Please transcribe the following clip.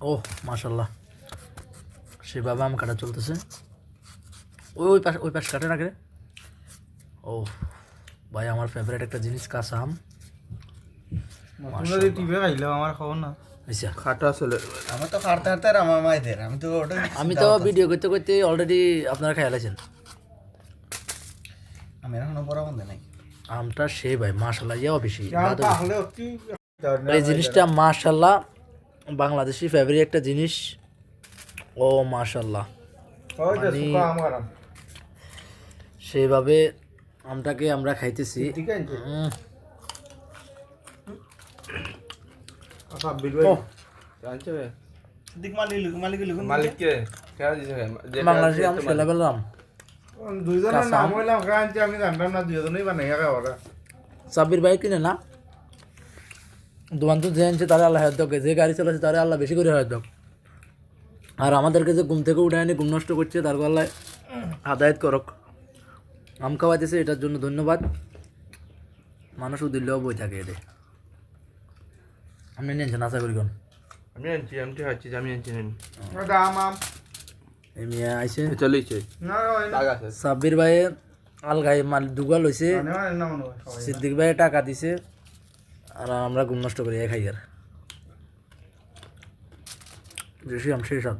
ও মাশাল্লাহ, সেভাবে আম কাটা চলতেছে। ওই পাশ কাটে রাখে। ও ভাই, আমার ফেভারিট একটা জিনিস কাঁচা আম। আচ্ছা, খাটা চলে আমার তো হারতে হারতে আর আমার মাইদের আমি তো ওটা আমি তো ভিডিও করতে করতে অলরেডি আপনারা খেয়াল আছেন। আমি এখনো বড় বন্ধে নাই। আমটা সেই ভাই মাশাল্লাহ, ইয়াও বেশি। এই জিনিসটা মাশাল্লাহ বাংলাদেশি ফেভারিট একটা জিনিস। ও মাশাল্লাহ, সেইভাবে আমটাকে আমরা খাইতেছি। ও, মালিককে খেলা দিছে বাংলাদেশি আম সেলেবেল আম। দুইজনের নাম হইলাম খাইছি, আমি জানতাম না দুইজনেই বানাইয়া খাওয়া ওরা। সাব্বির ভাই কিনে না, দোকান তো যে আনছে তারা আল্লাহ হায়াত হোক, যে গাড়ি চালাচ্ছে তারা আল্লাহ বেশি করে হায়াত হোক। আর আমাদেরকে যে ঘুম থেকে উঠে আনি ঘুম নষ্ট করছে তার আল্লাহ হাদায়ত করক। আম খাওয়াইতেছে, এটার জন্য ধন্যবাদ। মানুষ দিলেও বই থাকে এদের। আপনি নিয়েছেন আশা করি কোন? আমি আনছি, আমি তো খাচ্ছি, আমি আনছি নেন দাম আম এই মিয়া আইছে চলেছে না লাগ আছে সাব্বির ভাই আলগাই মাল দুগা লইছে, না মনে হয় সবাই। সিদ্দিক ভাই টাকা দিছে, আর আমরা ঘুম নষ্ট করি খাই। আর বেশি আম সেই সব